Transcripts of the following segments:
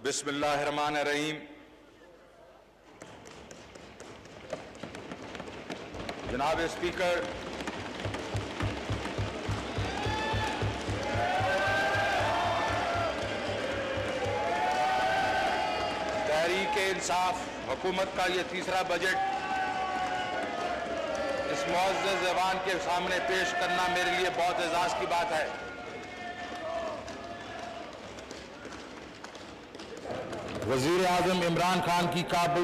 बिस्मिल्लाहिर्रहमानिर्रहीम। जनाब स्पीकर, तहरीक-ए-इंसाफ हुकूमत का ये तीसरा बजट इस मुअज़्ज़ज़ ज़बान के सामने पेश करना मेरे लिए बहुत एजाज़ की बात है। वज़ीर आज़म इमरान खान की काबिल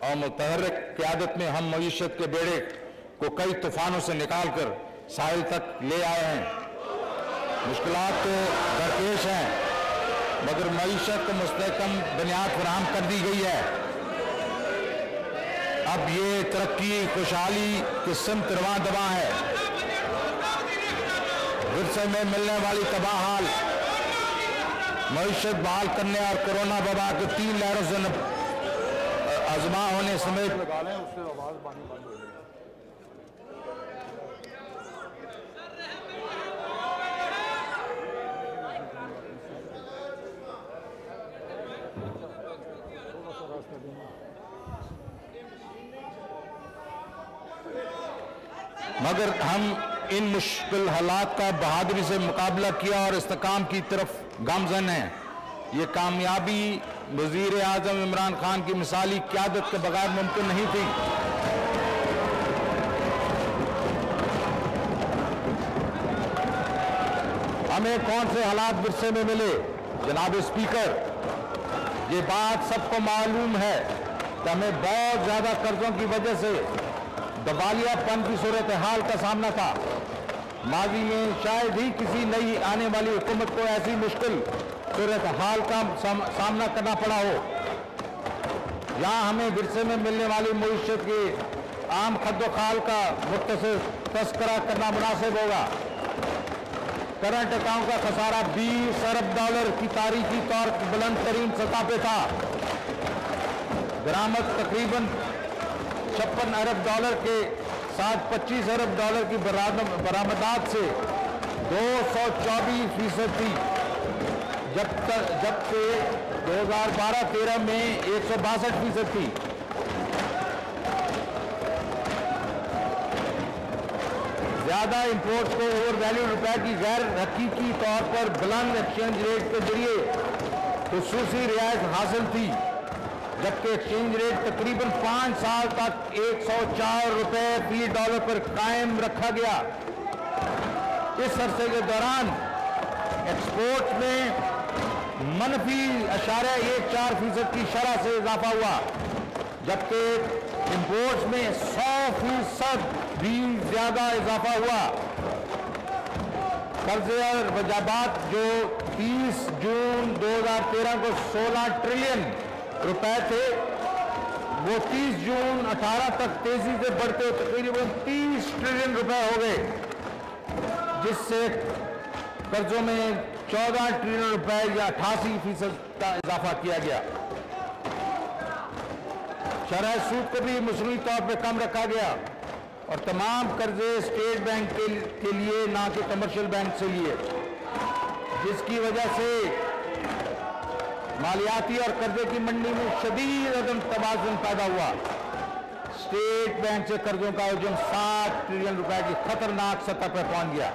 और मुतहर्रिक क़यादत में हम मईशत के बेड़े को कई तूफ़ानों से निकाल कर साहिल तक ले आए हैं। मुश्किलात तो दरपेश हैं, मगर मईशत को मुस्तहकम बुनियाद फराहम कर दी गई है। अब ये तरक्की खुशहाली की सिमत रवां दवा है। विरसे में मिलने वाली तबाह हाल मईशत बहाल करने और कोरोना वबा के 3 लहरों से आजमा होने समेत मगर हम इन मुश्किल हालात का बहादुरी से मुकाबला किया और इस्तेकाम की तरफ गामजन है। ये कामयाबी वज़ीर आज़म इमरान खान की मिसाली क़यादत के बगैर मुमकिन नहीं थी। हमें कौन से हालात विरसे में मिले? जनाब स्पीकर, ये बात सबको मालूम है कि हमें बहुत ज़्यादा कर्जों की वजह से दिवालियापन की सूरत हाल का सामना था। माजी में शायद ही किसी नई आने वाली हुकूमत को ऐसी मुश्किल सूरत हाल का सामना करना पड़ा हो। यहाँ हमें विरसे में मिलने वाली मईशत के आम खद्दोखाल का मुख्तसर तस्करा करना मुनासिब होगा। करंट अकाउंट का खसारा 20 अरब डॉलर की तारीखी तौर पर बुलंद तरीन सतह पे था। दरामद तकरीबन 56 अरब डॉलर के साथ 25 अरब डॉलर की बरामदात से 224% थी, जबकि 2012-13 में 162% थी। ज्यादा इंपोर्ट्स को ओवर वैल्यू रुपए की गैर हकीकी तौर पर बुलंद एक्सचेंज रेट के जरिए खुसूसी रियायत हासिल थी, जबकि एक्सचेंज रेट तकरीबन 5 साल तक 104 रुपए फी डॉलर पर कायम रखा गया। इस अरसे के दौरान एक्सपोर्ट में -0.14% की शरह से इजाफा हुआ, जबकि इंपोर्ट्स में 100% भी ज्यादा इजाफा हुआ। कर्जे और वजाबात जो 30 जून 2013 को 16 ट्रिलियन रुपए थे, वो 30 जून 18 तक तेजी से बढ़ते तकरीबन 30 ट्रिलियन रुपए हो गए, जिससे कर्जों में 14 ट्रिलियन रुपए या 88% का इजाफा किया गया। शरह सूद को भी मसनूई तौर पर कम रखा गया और तमाम कर्जे स्टेट बैंक के लिए ना कि कमर्शियल बैंक से लिए, जिसकी वजह से मालियाती और कर्जे की मंडी में शदीद अदम तवाज़ुन पैदा हुआ। स्टेट बैंक से कर्जों का हजम 7 ट्रिलियन रुपए की खतरनाक सतह पर पहुंच गया।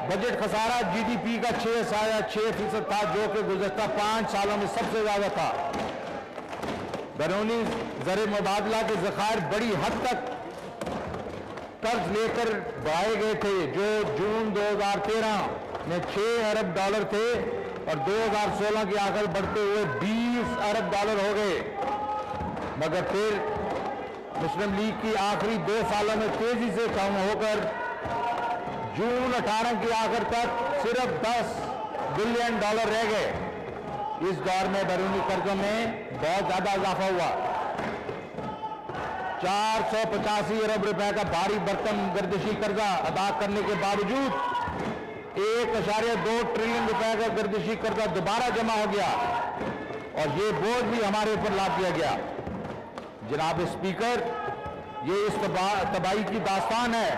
बजट खसारा जीडीपी का 6.6% था, जो कि गुज़श्ता 5 सालों में सबसे ज्यादा था। बैरूनी ज़र मुबादला के ज़खायर बड़ी हद तक कर्ज लेकर बढ़ाए गए थे, जो जून 2013 में 6 अरब डॉलर थे और 2016 की आखिर बढ़ते हुए 20 अरब डॉलर हो गए। मगर फिर मुस्लिम लीग की आखिरी 2 सालों में तेजी से कम होकर जून 18 की आखिर तक सिर्फ 10 बिलियन डॉलर रह गए। इस दौर में बैरूनी कर्जों में बहुत ज्यादा इजाफा हुआ। 485 अरब रुपए का भारी भरकम गर्दिशी कर्जा अदा करने के बावजूद 1.2 ट्रिलियन रुपए का गर्दिशी कर्जा दोबारा जमा हो गया और ये बोझ भी हमारे ऊपर लाद दिया गया। जनाब स्पीकर, ये इस तबाही की दास्तान है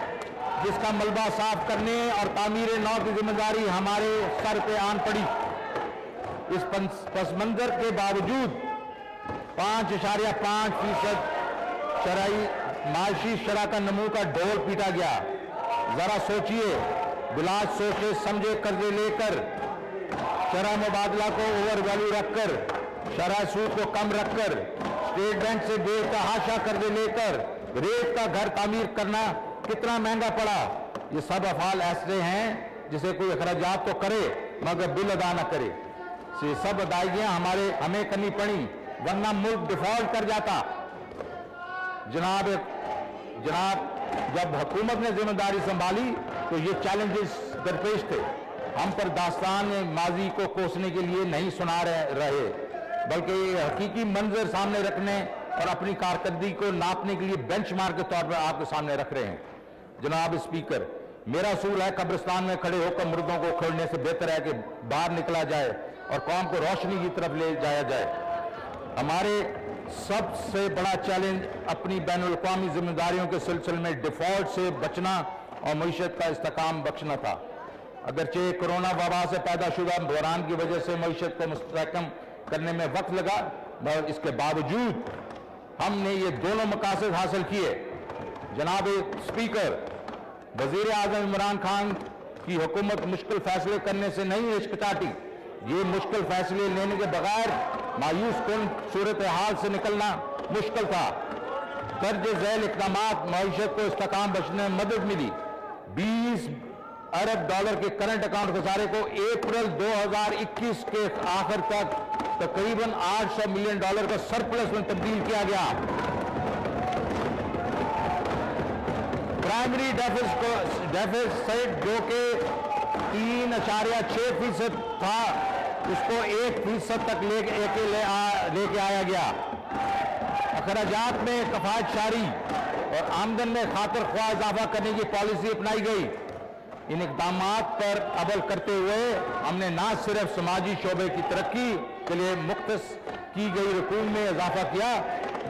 जिसका मलबा साफ करने और तामीर नौ की जिम्मेदारी हमारे सर पे आन पड़ी। इस पस मंजर के बावजूद 5.5% माशी शरह का नमू का ढोल पीटा गया। जरा सोचिए, बिला सोचे समझे कर्जे लेकर, शरह मुबादला को ओवर वैल्यू रखकर, शरह सूद को कम रखकर, स्टेट बैंक से बेतहाशा कर्जे लेकर रेत का घर तामीर करना कितना महंगा पड़ा। ये सब अफाल ऐसे हैं जिसे कोई अखराजात तो करे मगर बिल अदा न करे। ये सब अदायगियां हमें करनी पड़ी, वरना मुल्क डिफॉल्ट कर जाता। जनाब जब हुकूमत ने जिम्मेदारी संभाली तो ये चैलेंजेस दरपेश थे। हम पर दास्तान माजी को कोसने के लिए नहीं सुना रहे, बल्कि हकीकी मंजर सामने रखने और अपनी कारकर्दगी को नापने के लिए बेंचमार्क के तौर पर आपके सामने रख रहे हैं। जनाब स्पीकर, मेरा असूल है कब्रिस्तान में खड़े होकर मुर्दों को खोलने से बेहतर है कि बाहर निकला जाए और कौम को रोशनी की तरफ ले जाया जाए। हमारे सबसे बड़ा चैलेंज अपनी बैनुल-अक़वामी जिम्मेदारियों के सिलसिले में डिफॉल्ट से बचना और मईशत का इस्तेकाम बख्शना था। अगरचे कोरोना वबा से पैदा शुदा बहरान की वजह से मईशत को मुस्तहकम करने में वक्त लगा, मगर इसके बावजूद हमने ये दोनों मकासद हासिल किए। जनाब स्पीकर, वजीर आज़म इमरान खान की हुकूमत मुश्किल फैसले करने से नहीं हिचकिचाती। ये मुश्किल फैसले लेने के बगैर मायूस कुन सूरत हाल से निकलना मुश्किल था। दर्ज झैल इक़दामात मईशत को इस्तेकाम बचने में मदद मिली। 20 अरब डॉलर के करंट अकाउंट खसारे को अप्रैल 2021 के आखिर तक तकरीबन 800 मिलियन डॉलर का सरप्लस में तब्दील किया गया। प्राइमरी डेफिसिट जो कि 3.6% था, उसको 1% तक लेके आया गया। अखराजात में कफायतशारी और आमदन में खातिर ख्वाह इजाफा करने की पॉलिसी अपनाई गई। इन इक़दामात पर अमल करते हुए हमने न सिर्फ समाजी शोबे की तरक्की के लिए मुख्तस की गई रकूम में इजाफा किया,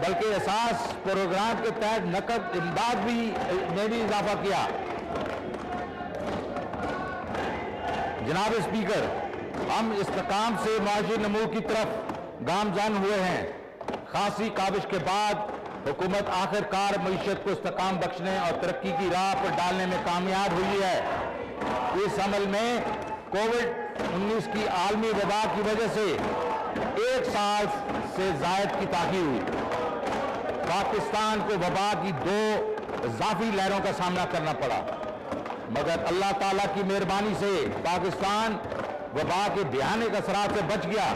बल्कि एहसास प्रोग्राम के तहत नकद इमदाद में भी इजाफा किया। जनाब स्पीकर, हम इस्तेकाम से माशी नमू की तरफ गामजान हुए हैं। खासी काबिश के बाद हुकूमत आखिरकार मईशत को इस्तेकाम बख्शने और तरक्की की राह पर डालने में कामयाब हुई है। इस अमल में कोविड-19 की आलमी वबा की वजह से 1 साल से जायद की ताख़ीर हुई। पाकिस्तान को वबा की 2 इज़ाफ़ी लहरों का सामना करना पड़ा, मगर अल्लाह ताला की मेहरबानी से पाकिस्तान वबा के भयानक असरात से बच गया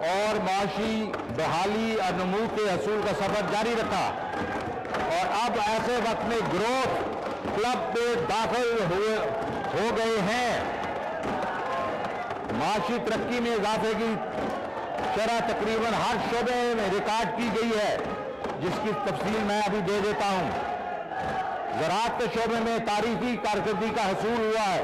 और माशी बहाली और नमू के हसूल का सफर जारी रखा। और अब ऐसे वक्त में ग्रोथ क्लब में दाखिल हो गए हैं। माशी तरक्की में इजाफे की शरह तकरीबन हर शोबे में रिकॉर्ड की गई है, जिसकी तफसील मैं अभी दे देता हूं। ज़राअत के शोबे में तारीखी कारकर्दगी का हसूल हुआ है।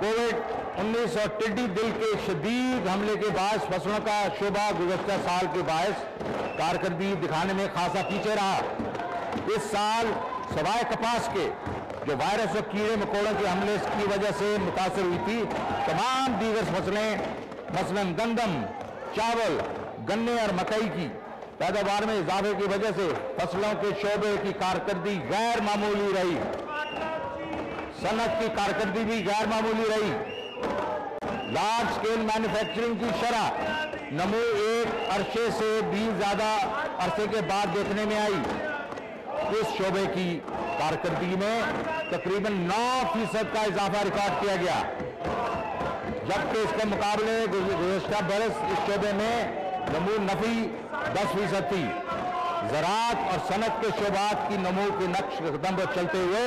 कोविड-19 और टिड्डी दिल के शदीद हमले के बाद फसलों का शोबा गुज़श्ता साल के बायस कारकर्दगी दिखाने में खासा पीछे रहा। इस साल सवाए कपास के जो वायरस और कीड़े मकोड़ों के हमले की वजह से मुतासर हुई थी, तमाम दीगर फसलें मसलन गंदम, चावल, गन्ने और मकई की पैदावार में इजाफे की वजह से फसलों के शोबे की कारकर्दगी गैर मामूली रही। सनत की कारकर्दगी भी गैर मामूली रही। लार्ज स्केल मैन्युफैक्चरिंग की शरह नमू एक अरसे से भी ज्यादा अरसे के बाद देखने में आई। इस शोबे की कारकर्दगी में तकरीबन 9% का इजाफा रिकॉर्ड किया गया, जबकि इसके मुकाबले गुज़श्ता बरस इस शोबे में नमू नफी 10% थी। ज़राअत और सनत के शोबात की नमू के नक्श कदम पर चलते हुए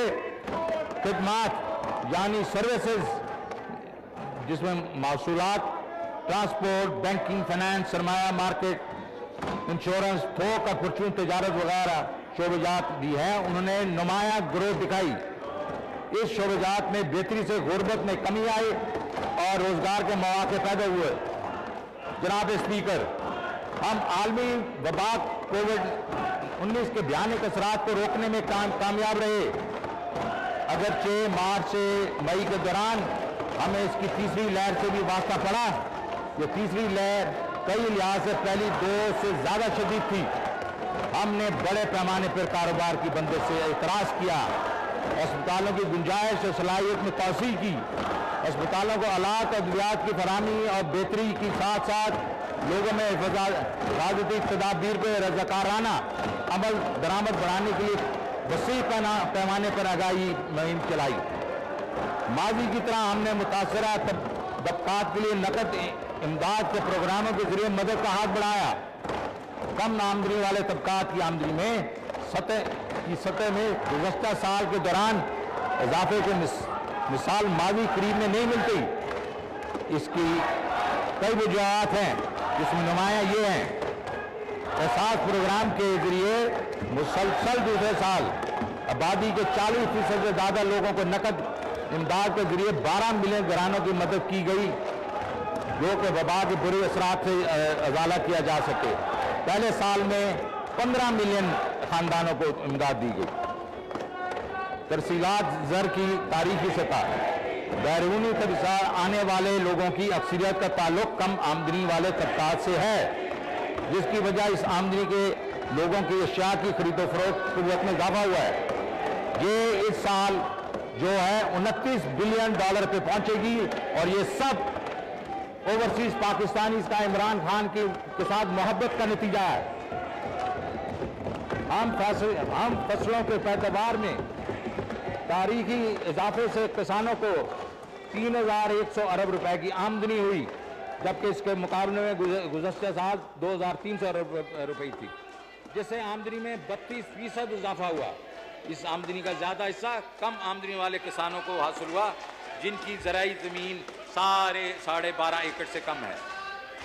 खिदमात यानी सर्विसेज, जिसमें मौसूलात, ट्रांसपोर्ट, बैंकिंग, फाइनेंस, सरमाया मार्केट, इंश्योरेंस, थोक और परचून तजारत वगैरह शोबेजात भी हैं, उन्होंने नुमाया ग्रोथ दिखाई। इस शोबेजात में बेहतरी से गुर्बत में कमी आई और रोजगार के मौके पैदा हुए। जनाब स्पीकर, हम आलमी वबा कोविड-19 के भयानक असरात को रोकने में कामयाब रहे। अगरचे मार्च से मई के दौरान हमें इसकी तीसरी लहर से भी वास्ता पड़ा, ये तीसरी लहर कई लिहाज से पहली दो से ज़्यादा शदीद थी। हमने बड़े पैमाने पर कारोबार की बंदिश से एतराज़ किया, अस्पतालों की गुंजाइश और सलाहियत में तोसी की, अस्पतालों को आलात और अद्वियात की फराहमी और बेहतरी के साथ साथ लोगों में हिफाजती तदाबीर पर रज़ाकाराना अमल दरामद बढ़ाने के लिए वसी पैमाने पर आगाही मुहिम चलाई। माजी की तरह हमने मुतासरा तबकात के लिए नकद इमदाद के प्रोग्रामों के जरिए मदद का हाथ बढ़ाया। कम आमदनी वाले तबकात की आमदनी में सतह में गुज़श्ता साल के दौरान इजाफे की मिसाल माजी करीब में नहीं मिलती। इसकी कई वजूहात हैं, जिसमें नुमायाँ ये हैं। एहसास प्रोग्राम के जरिए मुसलसल दूसरे साल आबादी के 40% से ज़्यादा लोगों को नकद इमदाद के जरिए 12 मिलियन घरानों की मदद की गई, जो कि वबा के बुरे असरात से अजाला किया जा सके। पहले साल में 15 मिलियन खानदानों को इमदाद दी गई। तरसीलात ज़र की तारीखी सतह, बैरूनी खर्चार आने वाले लोगों की अक्सरियत का ताल्लुक कम आमदनी वाले तबकात से है, जिसकी वजह इस आमदनी के लोगों की अशिया की खरीदो फरोख्त क़ुव्वत में इजाफा हुआ है। ये इस साल जो है 29 बिलियन डॉलर पे पहुंचेगी और ये सब ओवरसीज पाकिस्तानी का इमरान खान के साथ मोहब्बत का नतीजा है। हम फसलों के पैदावार में तारीखी इजाफे से किसानों को 3100 अरब रुपए की आमदनी हुई, जबकि इसके मुकाबले में गुज़श्ता साल 2300 अरब रुपए थी, जिससे आमदनी में 32% इजाफा हुआ। इस आमदनी का ज़्यादा हिस्सा कम आमदनी वाले किसानों को हासिल हुआ, जिनकी ज़राई ज़मीन 12.5 एकड़ से कम है।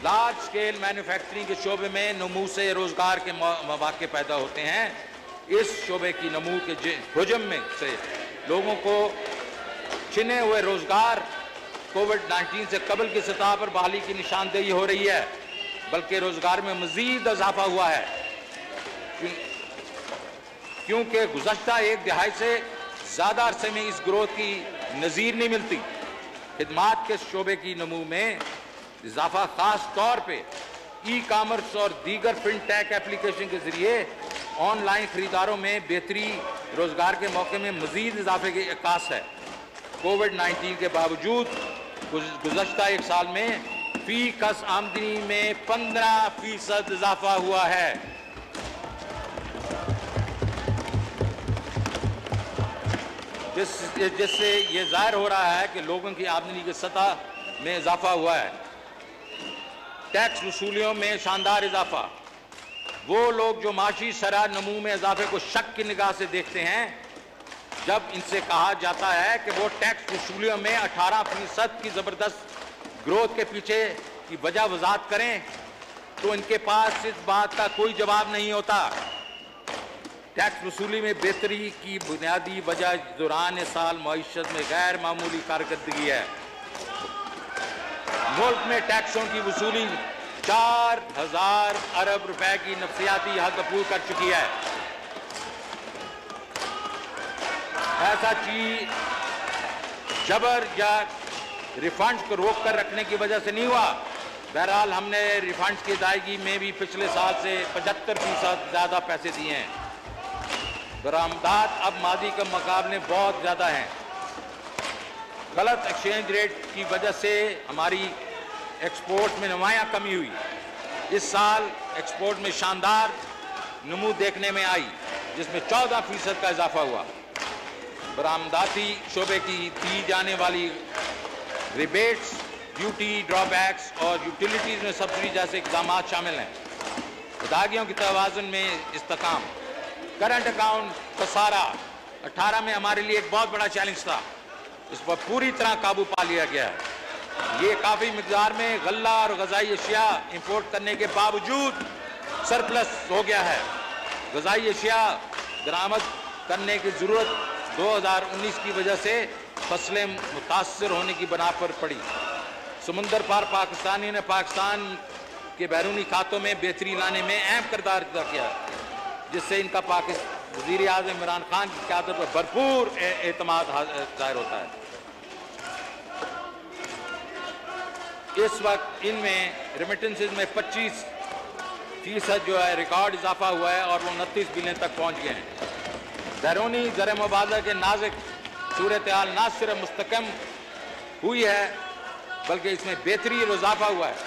लार्ज स्केल मैन्युफैक्चरिंग के शोबे में नमू से रोज़गार के मौके पैदा होते हैं। इस शोबे की नमू के हुजम में से लोगों को छिने हुए रोज़गार कोविड-19 से कबल की सतह पर बहाली की निशानदेही हो रही है, बल्कि रोज़गार में मज़ीद इजाफा हुआ है, क्योंकि गुज़श्ता एक दिहाई से ज़्यादा अरसे में इस ग्रोथ की नज़ीर नहीं मिलती। खिदमात के शोबे की नमू में इजाफा खास तौर पे ई कामर्स और दीगर फिनटेक एप्लीकेशन के जरिए ऑनलाइन खरीदारों में बेहतरी, रोज़गार के मौके में मज़ीद इजाफे की अक्कास है। कोविड-19 के बावजूद गुज़श्ता एक साल में फी कस आमदनी में 15% इजाफा हुआ है। जिससे ये जाहिर हो रहा है कि लोगों की आमदनी की सतह में इजाफा हुआ है। टैक्स वसूलियों में शानदार इजाफा। वो लोग जो माशी शरह नमू में इजाफे को शक की निगाह से देखते हैं, जब इनसे कहा जाता है कि वो टैक्स वसूलियों में 18% की ज़बरदस्त ग्रोथ के पीछे की वजह वजाहत करें, तो इनके पास इस बात का कोई जवाब नहीं होता। टैक्स वसूली में बेहतरी की बुनियादी वजह दौरान साल मईशत में गैर मामूली कारकर्दगी है। मुल्क में टैक्सों की वसूली 4000 अरब रुपए की नफसियाती हद पूरी कर चुकी है। ऐसा चीज जबर या रिफंड्स को रोक कर रखने की वजह से नहीं हुआ। बहरहाल हमने रिफंड्स की अदायगी में भी पिछले साल से 75% ज़्यादा पैसे दिए हैं। बरामदात अब मादी के मुकाबले बहुत ज़्यादा हैं। गलत एक्सचेंज रेट की वजह से हमारी एक्सपोर्ट में नुमायाँ कमी हुई। इस साल एक्सपोर्ट में शानदार नमू देखने में आई, जिसमें 14% का इजाफा हुआ। बरामदाती शोबे की दी जाने वाली रिबेट्स, ड्यूटी ड्रॉबैक्स और यूटिलिटीज़ में सब्सिडी जैसे इक़दाम शामिल हैं। अदायगियों की तवाज़ुन में इस्तेकाम। करंट अकाउंट खसारा 18 में हमारे लिए एक बहुत बड़ा चैलेंज था, इस पर पूरी तरह काबू पा लिया गया है। ये काफ़ी मिकदार में गल्ला और ग़ज़ाई अशिया इंपोर्ट करने के बावजूद सरप्लस हो गया है। ग़ज़ाई अशिया दरामद करने की ज़रूरत 2019 की वजह से फसलें मुतासर होने की बना पर पड़ी। समुंदर पार पाकिस्तानी ने पाकिस्तान के बैरूनी खातों में बेहतरी लाने में अहम किरदार अदा किया, जिससे इनका वज़ीर आज़म इमरान खान की क़यादत पर भरपूर एतमाद ज़ाहिर होता है। इस वक्त इनमें रेमिटेंसेज में 25% जो है रिकॉर्ड इजाफा हुआ है और वो 29 बिलियन तक पहुंच गए हैं। बैरूनी ज़र मुबादला के नाजुक सूरत हाल न सिर्फ मुस्तकम हुई है बल्कि इसमें बेहतरी और इजाफा हुआ है।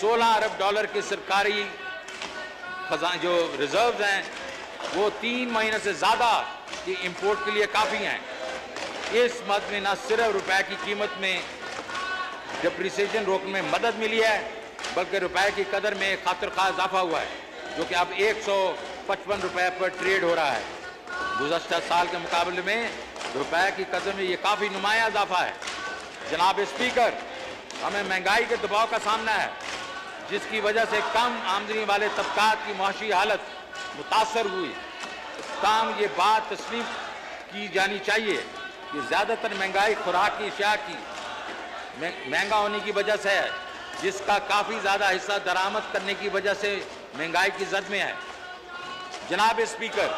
16 अरब डॉलर के सरकारी जो रिजर्व हैं वो 3 महीने से ज़्यादा की इंपोर्ट के लिए काफ़ी हैं। इस मद में न सिर्फ रुपए की कीमत में डिप्रिसिएशन रोकने में मदद मिली है बल्कि रुपए की कदर में खातिर-खा इजाफा हुआ है जो कि अब 155 रुपए पर ट्रेड हो रहा है। गुज़श्ता साल के मुकाबले में रुपए की कदर में ये काफ़ी नुमाया इजाफा है। जनाब स्पीकर, हमें महंगाई के दबाव का सामना है जिसकी वजह से कम आमदनी वाले तबकात की माशी हालत मुतासर हुई। ताहम ये बात तस्लीम की जानी चाहिए कि ज़्यादातर महंगाई खुराक की अशिया की महंगा होने की वजह से है जिसका काफ़ी ज़्यादा हिस्सा दरामद करने की वजह से महंगाई की जद में है। जनाब स्पीकर,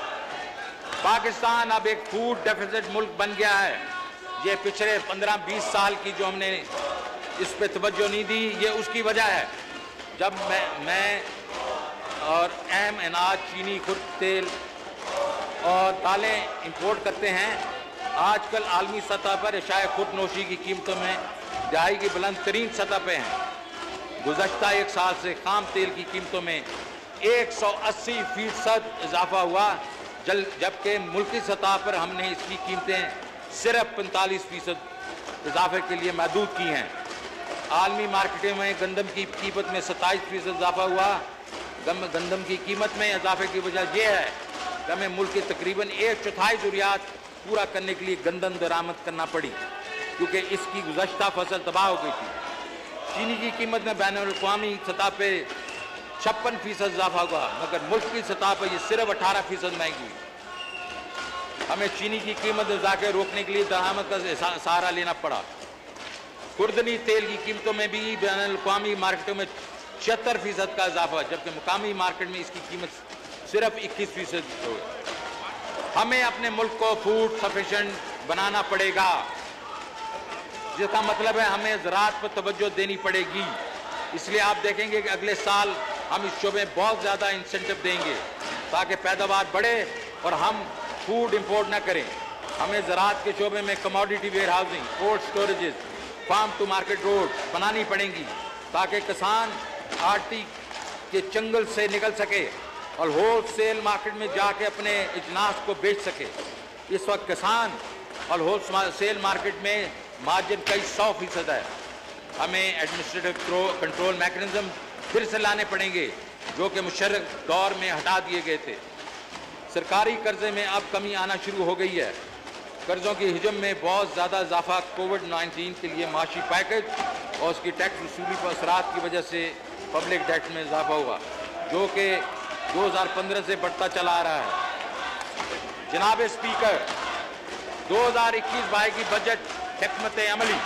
पाकिस्तान अब एक फूड डेफिसिट मुल्क बन गया है। ये पिछले 15-20 साल की जो हमने इस पे तवज्जो नहीं दी ये उसकी वजह है। जब मैं और अहम अनाज, चीनी, खुर्द तेल और दालें इंपोर्ट करते हैं, आजकल आलमी सतह पर अशाए खुर्द नोशी की कीमतों में दहाई की बुलंद तरीन सतह पे हैं। गुज़श्ता एक साल से खाम तेल की कीमतों में 180% इजाफा हुआ जबकि मुल्की सतह पर हमने इसकी कीमतें सिर्फ 45% इजाफे के लिए महदूद की हैं। आलमी मार्केटों में गंदम की कीमत में 27% इजाफा हुआ। गंदम की कीमत में इजाफे की वजह यह है कि हमें मुल्क के तकरीबन 1/4 ज़रूरियात पूरा करने के लिए गंदम दरामद करना पड़ी क्योंकि इसकी गुज़श्ता फसल तबाह हो गई थी। चीनी की कीमत में बैनुल-अक़वामी सतह पे 56% इजाफा हुआ मगर मुल्क की सतह पर यह सिर्फ 18% महंगी हुई। हमें चीनी की कीमत इजाफे रोकने के लिए दरामद का सहारा लेना पड़ा। खुर्दनी तेल की कीमतों में भी बैनुल-अक़वामी मार्केटों में 76% का इजाफा जबकि मुकामी मार्केट में इसकी कीमत सिर्फ 21% हो गई। हमें अपने मुल्क को फूड सफिशिएंट बनाना पड़ेगा जिसका मतलब है हमें ज़राअत पर तवज्जो देनी पड़ेगी। इसलिए आप देखेंगे कि अगले साल हम इस शोबे में बहुत ज़्यादा इंसेंटिव देंगे ताकि पैदावार बढ़े और हम फूड इंपोर्ट ना करें। हमें ज़राअत के शोबे में commodity warehousing, cold storages, farm to market road बनानी पड़ेंगी ताकि किसान आरटी के चंगल से निकल सके और होल सेल मार्केट में जाके अपने अजनास को बेच सके। इस वक्त किसान और होल सेल मार्केट में मार्जिन कई 100% है। हमें एडमिनिस्ट्रेटिव कंट्रोल मैकेनिज्म फिर से लाने पड़ेंगे जो कि मुशर्रफ दौर में हटा दिए गए थे। सरकारी कर्जे में अब कमी आना शुरू हो गई है। कर्जों की हिजम में बहुत ज़्यादा इजाफा कोविड-19 के लिए माशी पैकेज और उसकी टैक्स वसूली पर असरात की वजह से पब्लिक डेट में इजाफा हुआ जो कि 2015 से बढ़ता चला आ रहा है। जनाब स्पीकर, 2021-22 की बजट हिकमत अमली